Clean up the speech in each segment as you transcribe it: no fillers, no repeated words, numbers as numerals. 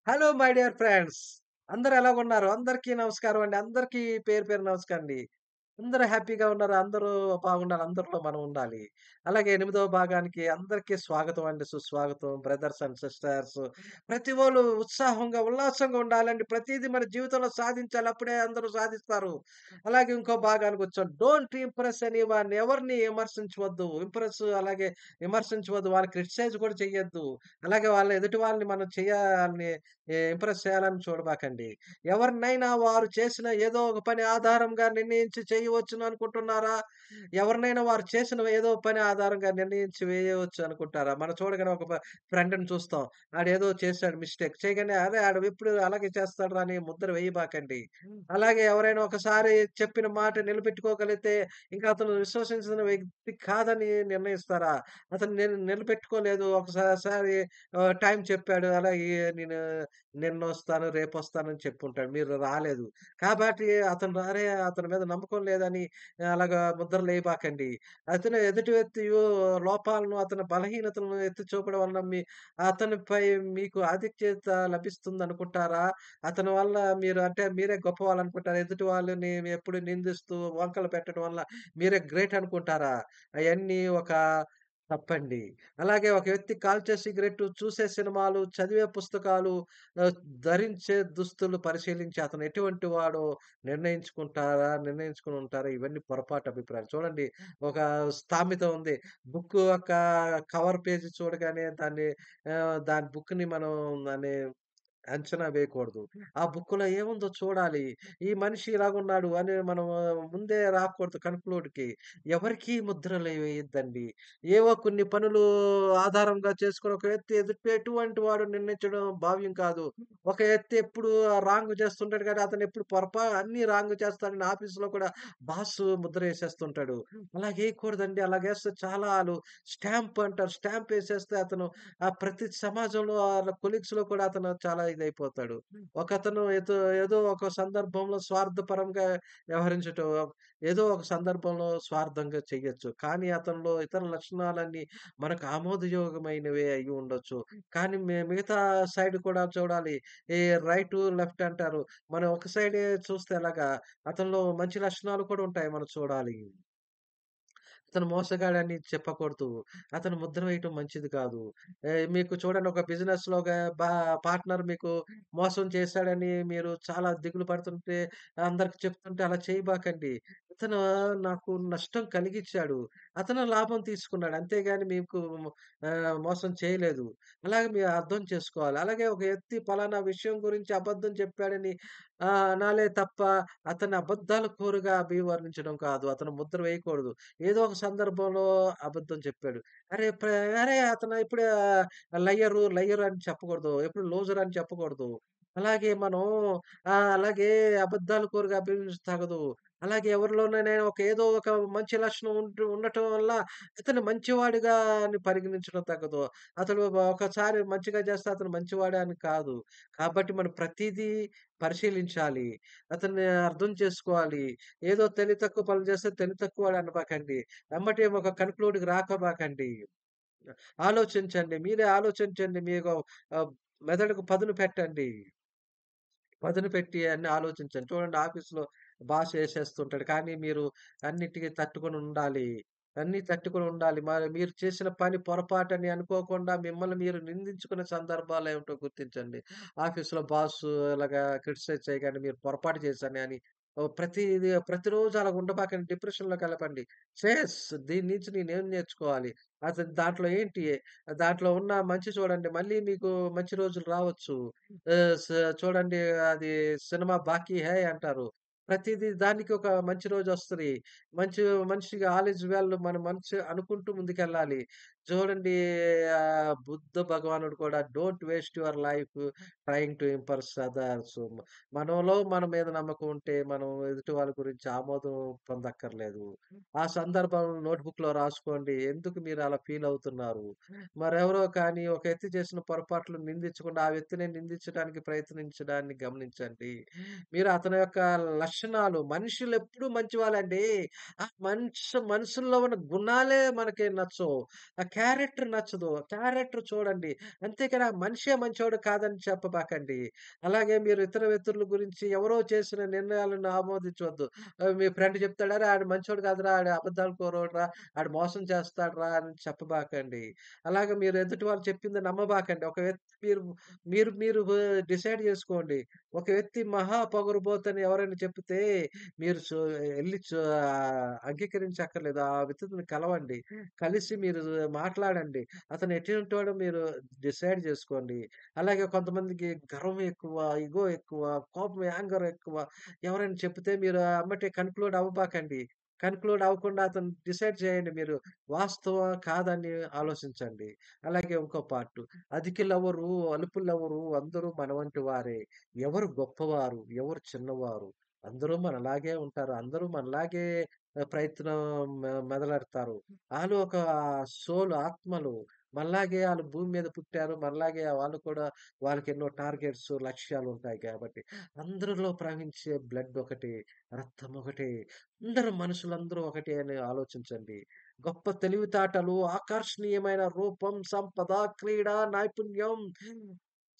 Hello my dear friends. అందరూ ఎలాగున్నారు? అందరికీ నమస్కారం అండి. అందరికీ పేరు పేరు నమస్కారం అండి. అందరూ హ్యాపీగా ఉన్నారు. అందరూ బాగుండాలి. అందరిలో మనం ఉండాలి. అలాగే ఎనిమిదవ భాగానికి అందరికీ స్వాగతం అండి. సుస్వాగతం. బ్రదర్స్ అండ్ సిస్టర్స్ ప్రతి వోళ్ళు ఉత్సాహంగా, ఉల్లాసంగా ఉండాలండి. ప్రతీదీ మన జీవితంలో సాధించాలి. అప్పుడే అందరూ సాధిస్తారు. అలాగే ఇంకో భాగానికొచ్చాం. Don't impress anyone. ఎవరిని విమర్శించవద్దు. అలాగే విమర్శించవద్దు. వాళ్ళని క్రిటిసైజ్ కూడా చెయ్యొద్దు. అలాగే ఎదుటి వాళ్ళని మనం చేయాలని ఇంప్రెస్ చేయాలని చూడబాకండి. ఎవరినైనా వారు చేసిన ఏదో ఒక పని ఆధారంగా నిర్ణయించి చేయవచ్చును అనుకుంటున్నారా? ఎవరినైనా వారు చేసిన ఏదో పని ఆధారంగా నిర్ణయించి వేయవచ్చు అనుకుంటారా? మనం చూడగానే ఒక ఫ్రెండ్‌ని చూస్తాం. ఆడేదో చేసాడు మిస్టేక్. చేయగానే అరే! ఆడు ఎప్పుడు అలాగే చేస్తాడురా అని ముద్ర వేయబాకండి. అలాగే ఎవరైనా ఒకసారి చెప్పిన మాట నిలబెట్టుకోగలిగితే ఇంకా అతను విశ్వసించిన వ్యక్తి కాదని నిర్ణయిస్తారా? అతను నిలబెట్టుకోలేదు. ఒకసారి టైం చెప్పాడు. అలాగే నిన్నొస్తాను, రేపొస్తానని చెప్పుంటాడు. మీరు రాలేదు. కాబట్టి అతని అతని మీద నమ్మకం లేదని అలాగా ముద్రలేయబాకండి. అతను ఎదుటి వ్యక్తి లోపాలను, అతని బలహీనతలను ఎత్తి చూపడం వలన అతనిపై మీకు ఆధిక్యత లభిస్తుందనుకుంటారా? అతని వల్ల మీరు అంటే మీరే గొప్పవాళ్ళనుకుంటారా? ఎదుటి వాళ్ళని ఎప్పుడు నిందిస్తూ వంకలు పెట్టడం వల్ల మీరే గ్రేట్ అనుకుంటారా? అయన్నీ ఒక తప్పండి. అలాగే ఒక వ్యక్తి కాల్చే సిగరెట్టు, చూసే సినిమాలు, చదివే పుస్తకాలు, ఆహ్, ధరించే దుస్తులు పరిశీలించి అతను ఎటువంటి వాడో నిర్ణయించుకొని ఉంటారా? ఇవన్నీ పొరపాటు అభిప్రాయాలు. చూడండి ఒక సామెత ఉంది. బుక్కు యొక్క కవర్ పేజ్ చూడగానే దాని బుక్‌ని మనం దాన్ని అంచనా వేయకూడదు. ఆ బుక్‌లో ఏముందో చూడాలి. ఈ మనిషి ఇలాగున్నాడు అని మనం ముందే రాకూడదు కన్క్లూడ్‌కి. ఎవరికీ ముద్రలు వేయొద్దండి. ఏవో కొన్ని పనులు ఆధారంగా చేసుకొని ఒక వ్యక్తి ఎటువంటి వాడు నిర్ణయించడం భావ్యం కాదు. ఒక వ్యక్తి ఎప్పుడు రాంగ్ చేస్తుంటాడు కానీ అతను ఎప్పుడు అన్నీ రాంగ్ చేస్తాడని ఆఫీస్‌లో కూడా బాసు ముద్ర ఏసేస్తుంటాడు. అలాగేయకూడదండి. అలాగేస్తే చాలా స్టాంప్ అంటారు. స్టాంప్ ఏసేస్తే అతను ప్రతి సమాజంలో ఆళ్ళ కొలీగ్స్‌లో కూడా అతను చాలా ఇదైపోతాడు. ఒకతను ఏదో ఒక సందర్భంలో స్వార్థపరంగా వ్యవహరించటం, ఏదో ఒక సందర్భంలో స్వార్థంగా చెయ్యొచ్చు. కానీ అతనిలో ఇతర లక్షణాలన్నీ మనకు ఆమోదయోగమైనవే అయ్యి ఉండొచ్చు. కానీ మిగతా సైడ్ కూడా చూడాలి. ఈ రైటు, లెఫ్ట్ అంటారు. మనం ఒక సైడే చూస్తే ఎలాగా? అతనిలో మంచి లక్షణాలు కూడా ఉంటాయి మనం చూడాలి. అతను మోసగాడని చెప్పకూడదు. అతను ముద్ర వేయటం మంచిది కాదు. మీకు చూడండి ఒక బిజినెస్‌లో ఒక పార్ట్నర్ మీకు మోసం చేశాడని మీరు చాలా దిగులు పడుతుంటే, అందరికి చెప్తుంటే అలా చేయబాకండి. ఇతను నాకు నష్టం కలిగిచ్చాడు. అతను లాభం తీసుకున్నాడు. అంతేగాని మీకు మోసం చేయలేదు. అలాగే మీరు అర్థం చేసుకోవాలి. అలాగే ఒక వ్యక్తి పలానా విషయం గురించి అబద్ధం చెప్పాడని అనాలే తప్ప, అతన్ని అబద్ధాల కోరుగా అభివర్ణించడం కాదు. అతను ముద్ర వేయకూడదు. ఏదో ఒక సందర్భంలో అబద్ధం చెప్పాడు. అరే! అరే! అతను ఇప్పుడే లయ్యరు అని చెప్పకూడదు. ఎప్పుడు లూజర్ అని చెప్పకూడదు. అలాగే మనం అలాగే అబద్ధాల కోరుగా తగదు. అలాగే ఎవరిలోనైనా ఏదో ఒక మంచి లక్షణం ఉండటం వల్ల ఇతను మంచివాడిగా అని పరిగణించడం తగదు. అతను ఒకసారి మంచిగా చేస్తే అతను మంచివాడే అని కాదు. కాబట్టి మనం ప్రతీదీ పరిశీలించాలి. అతన్ని అర్థం చేసుకోవాలి. ఏదో తెలివి తక్కువ పనులు చేస్తే తెలివి తక్కువోడు అనబాకండి. ఎమ్మటే ఒక కన్క్లూడ్‌కి రాకబాకండి. ఆలోచించండి. మీరే ఆలోచించండి. మీకు మెదడుకు పదును పెట్టండి. పదును పెట్టి అన్నీ ఆలోచించండి. చూడండి ఆఫీస్‌లో బాస్ ఏసేస్తుంటాడు. కానీ మీరు అన్నిటికి తట్టుకొని ఉండాలి. అన్నీ తట్టుకొని ఉండాలి. మరి మీరు చేసిన పని పొరపాటని అనుకోకుండా మిమ్మల్ని మీరు నిందించుకునే సందర్భాలేమిటో గుర్తించండి. ఆఫీస్‌లో బాసు ఇలాగా క్రిటిసైజ్ చేయగానే మీరు పొరపాటు చేశానే అని ప్రతిరోజు అలా ఉండబాకండి. డిప్రెషన్‌లోకెళ్ళకండి. చేస్ దీని నుంచి నేనేం నేర్చుకోవాలి? అసలు దాంట్లో ఏంటి? దాంట్లో ఉన్న మంచి చూడండి. మళ్ళీ మీకు మంచి రోజులు రావచ్చు. ఆహ్, స చూడండి అది సినిమా 'బాకీ హై' అంటారు. ప్రతిది దానికి ఒక మంచి రోజొస్తది. మంచి మనిషిగా ఆల్ ఈజ్ వెల్ మన మనసు అనుకుంటూ ముందుకెళ్ళాలి. చూడండి బుద్ధ భగవానుడు కూడా don't waste your life trying to impress others. మనలో మన మీద నమ్మకం ఉంటే మనం ఎదుటి వాళ్ళ గురించి ఆమోదం పొందక్కర్లేదు. ఆ సందర్భం నోట్‌బుక్‌లో రాసుకోండి. ఎందుకు మీరు అలా ఫీల్ అవుతున్నారు? మరెవరో కానీ ఒక వ్యక్తి చేసిన పొరపాట్లు నిందించకుండా, ఆ వ్యక్తినే నిందించడానికి ప్రయత్నించడాన్ని గమనించండి. మీరు అతని యొక్క లక్షణాలు మనుషులెప్పుడూ మంచివాళ్ళండి. మనుషుల్లో ఉన్న గుణాలే మనకి నచ్చవు. క్యారెక్టర్ నచ్చదు. క్యారెక్టర్ చూడండి. అంతేగాని ఆ మనిషే మంచోడు కాదని చెప్పబాకండి. అలాగే మీరు ఇతర వ్యక్తుల గురించి ఎవరో చేసిన నిర్ణయాలను ఆమోదించొద్దు. మీ ఫ్రెండ్ చెప్తాడు, "అరే! ఆడు మంచోడు కాదురా! ఆడు అబద్ధాలు కోరోడురా! ఆడు మోసం చేస్తాడురా" అని చెప్పబాకండి. అలాగే మీరు ఎదుటి వాళ్ళు చెప్పింది నమ్మబాకండి. ఒక వ్యక్తి మీరు మీరు మీరు డిసైడ్ చేసుకోండి. ఒక వ్యక్తి మహా పొగరుబోతని ఎవరైనా చెప్తే మీరు ఎళ్లి అంగీకరించక్కర్లేదు. ఆ వ్యక్తిని కలవండి. కలిసి మీరు మాట్లాడండి. అతను ఎటువంటోడో మీరు డిసైడ్ జేసుకోండి. అలాగే కొంతమందికి గర్వం ఎక్కువ, ఇగో ఎక్కువ, కోపం యాంగర్ ఎక్కువ. ఎవరైనా చెప్తే మీరు ఎమ్మటే కన్‌క్లూడ్ అవ్వబాకండి. కన్‌క్లూడ్ అవ్వకుండా అతను డిసైడ్ చేయండి మీరు. వాస్తవా? కాదని ఆలోచించండి. అలాగే ఇంకో పార్టు. అధికులెవరు, అల్పులెవరు అందరూ మన వంటి వారే. ఎవరు గొప్పవారు, ఎవరు చిన్నవారు. అందరూ మనలాగే ఉంటారు. అందరూ మనలాగే ప్రయత్నం మెదలెడతారు. ఆళ్ళు ఒక ఆత్మలు. మనలాగే ఆళ్ళు భూమి మీద పుట్టారు. మనలాగే వాళ్ళు కూడా వాళ్ళకెన్నో టార్గెట్స్, లక్ష్యాలుంటాయి కాబట్టి. అందరిలో ప్రవహించే బ్లడ్ ఒకటే, రక్తం ఒకటే. అందరూ మనుషులందరూ ఒకటే అని ఆలోచించండి. గొప్ప తెలివితేటలు, ఆకర్షణీయమైన రూపం, సంపద, క్రీడ, నైపుణ్యం,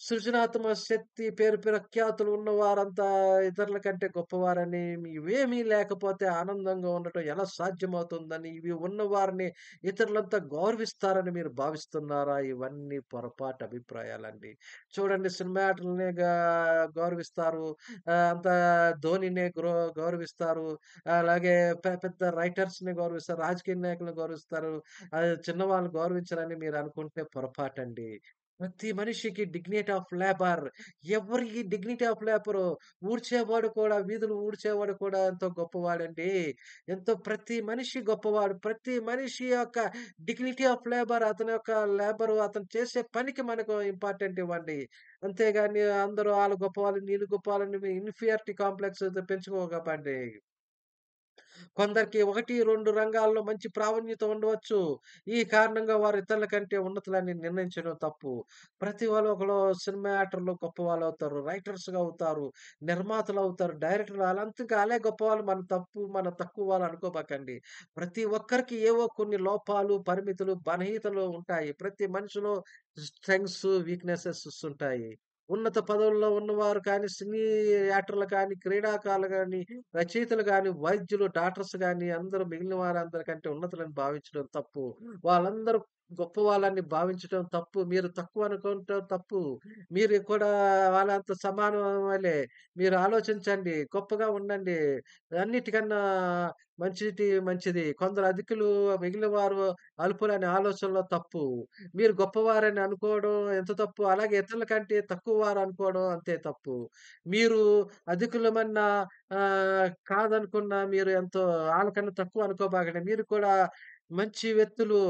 సృజనాత్మక శక్తి, పేరు ప్రఖ్యాతులు ఉన్నవారంతా ఇతరుల కంటే గొప్పవారని, ఇవేమీ లేకపోతే ఆనందంగా ఉండటం ఎలా సాధ్యమవుతుందని, ఇవి ఉన్నవారిని ఇతరులంతా గౌరవిస్తారని మీరు భావిస్తున్నారా? ఇవన్నీ పొరపాటు అభిప్రాయాలండి. చూడండి సినిమా యాక్టర్‌లనే గౌరవిస్తారు. అంతా ధోనినే గౌరవిస్తారు. అలాగే పెద్ద రైటర్స్‌ని గౌరవిస్తారు. రాజకీయ నాయకులను గౌరవిస్తారు. చిన్నవాళ్ళని గౌరవించరని మీరనుకుంటే పొరపాటండి. ప్రతి మనిషికి డిగ్నిటీ ఆఫ్ లేబర్. ఎవరికి డిగ్నిటీ ఆఫ్ లేబరు. ఊడ్చేవాడు కూడా వీధులు ఊడ్చేవాడు కూడా ఎంతో గొప్పవాడండి. ప్రతి మనిషి గొప్పవాడు. ప్రతి మనిషి యొక్క డిగ్నిటీ ఆఫ్ లేబర్ అతని యొక్క లేబరు అతను చేసే పనికి మనకు ఇంపార్టెంట్ ఇవ్వండి. అంతేగాని అందరూ ఆళ్ళు గొప్పవాళ్ళు, వీళ్ళు గొప్పవాళ్ళని మీ ఇన్ఫీరియారిటీ కాంప్లెక్స్ పెంచుకోకండి. కొందరికి 1, 2 రంగాల్లో మంచి ప్రావీణ్యత ఉండవచ్చు. ఈ కారణంగా వారు ఇతరుల కంటే ఉన్నతులని నిర్ణయించడం తప్పు. ప్రతి వాళ్ళు ఒకళ్ళు సినిమా యాక్టర్‌లు గొప్పవాళ్ళవుతారు. రైటర్స్‌గా అవుతారు. నిర్మాతలవుతారు. డైరెక్టర్లు ఆళ్ళంతకు ఆళ్ళే గొప్పవాళ్ళు. మన తక్కువ వాళ్ళు అనుకోబాకండి. ప్రతి ఒక్కరికి ఏవో కొన్ని లోపాలు, పరిమితులు, బలహీనతలు ఉంటాయి. ప్రతి మనిషిలో స్ట్రెంగ్త్స్, వీక్‌నెసెస్ ఉంటాయి. ఉన్నత పదవుల్లో ఉన్నవారు కానీ, సినీ యాక్టర్లు కానీ, క్రీడాకారులు గాని, రచయితలు గాని, వైద్యులు, డాక్టర్స్ గాని అందరూ మిగిలిన వారందరికంటే ఉన్నతులని భావించడం తప్పు. వాళ్ళందరూ గొప్పవాళ్ళని భావించటం తప్పు. మీరు తక్కువ అనుకోవటం తప్పు. మీరు కూడా వాళ్ళంత సమానం వాళ్ళే. మీరు ఆలోచించండి. గొప్పగా ఉండండి. అన్నిటికన్నా మంచిది. కొందరు అధికులు మిగిలిన వారు అల్పులనే ఆలోచనలో తప్పు. మీరు గొప్పవారని అనుకోవడం ఎంత తప్పు. అలాగే ఇతరుల కంటే తక్కువ వారు అనుకోవడం అంతే తప్పు. మీరు అధికులమన్నా కాదనుకున్నా మీరు ఎంతో ఆళ్ళకన్నా తక్కువ అనుకోబాకండి. మీరు కూడా మంచి వ్యక్తులు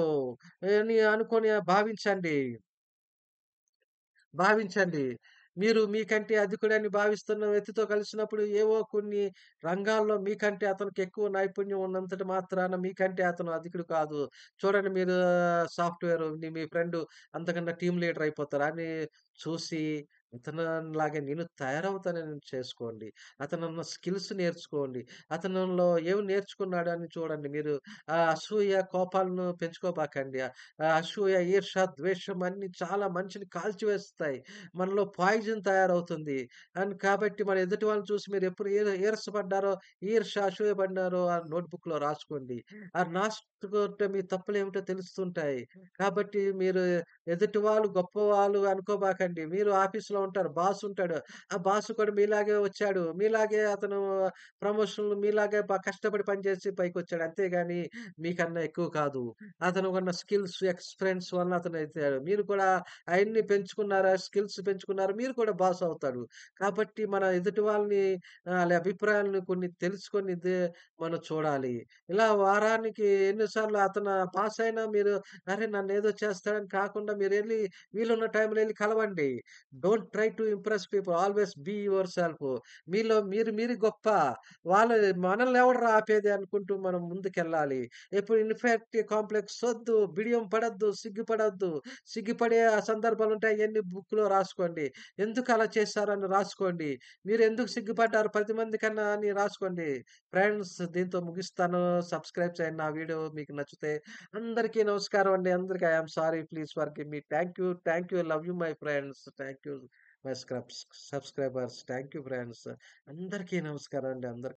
అని అనుకోని భావించండి. మీరు మీకంటే అధికుడని భావిస్తున్న వ్యక్తితో కలిసినప్పుడు ఏవో కొన్ని రంగాల్లో మీకంటే అతనికి ఎక్కువ నైపుణ్యం ఉన్నంతటి మాత్రాన మీకంటే అతను అధికుడు కాదు. చూడండి మీరు సాఫ్ట్‌వేర్ మీ ఫ్రెండు అంతకన్నా టీమ్ లీడర్ అయిపోతారు అని చూసి ఇతనులాగా నేను తయారవుతానని చేసుకోండి. అతనున్న స్కిల్స్ నేర్చుకోండి. అతనిలో ఏమి నేర్చుకున్నాడు అని చూడండి. మీరు అసూయ, కోపాలను పెంచుకోబాకండి. అసూయ, ఈర్ష, ద్వేషం అన్నీ చాలా మనిషిని కాల్చివేస్తాయి. మనలో పాయిజన్ తయారవుతుంది. కాబట్టి మన ఎదుటి వాళ్ళని చూసి మీరెప్పుడు ఈర్ష్య అసూయ పడినారో ఆ నోట్‌బుక్‌లో రాసుకోండి. రాసుకుంటే మీ తప్పులేమిటో తెలుస్తుంటాయి. కాబట్టి మీరు ఎదుటి వాళ్ళు గొప్పవాళ్ళు అనుకోబాకండి. మీరు ఆఫీస్‌లో ఉంటారు. బాస్ ఉంటాడు. ఆ బాస్ కూడా మీలాగే వచ్చాడు. మీలాగే అతను ప్రమోషన్‌లు మీలాగే కష్టపడి పనిచేసి పైకొచ్చాడు. అంతేగాని మీకన్నా ఎక్కువ కాదు. అతనుకున్న స్కిల్స్, ఎక్స్‌పీరియన్స్ వలన అతను ఎదిగాడు. మీరు కూడా అయన్నీ పెంచుకున్నారా, స్కిల్స్ పెంచుకున్నారు. మీరు కూడా బాస్ అవుతాడు. కాబట్టి మన ఎదుటి వాళ్ళని ఆళ్ళ అభిప్రాయాలను కొన్ని తెలుసుకొని మనం చూడాలి. ఇలా వారానికి ఎన్ని సార్లు అతను పాస్ అయినా మీరు అరే! నన్నేదో చేస్తాడని కాకుండా మీరెళ్లి వీలున్న టైంలో ఎళ్లి కలవండి. అవ్వకండి. Don't try to impress people. Always be yourself. మీలో మీరు గొప్ప. వాళ్ళు మనల్ని ఎవడురా ఆపేది అనుకుంటూ మనం ముందుకెళ్ళాలి. ఎప్పుడు ఇన్ఫాక్ట్ కాంప్లెక్స్ ఒద్దు. బిడియం పడొద్దు. సిగ్గుపడొద్దు. సిగ్గుపడే సందర్భాలుంటాయి. అయన్నీ బుక్‌లో రాసుకోండి. ఎందుకు అలా చేశారని రాసుకోండి. మీరెందుకు సిగ్గుపడ్డారు 10 మంది కన్నా అని రాసుకోండి. ఫ్రెండ్స్ దీంతో ముగిస్తాను. సబ్స్క్రైబ్ చేయండి నా వీడియో మీకు నచ్చితే. అందరికీ నమస్కారం అండి. అందరికి I am sorry. Please forgive me. Thank you. Thank you. Love you my friends. Thank you my subscribers. Thank you friends. అందరికీ నమస్కారం అండి. అందరికి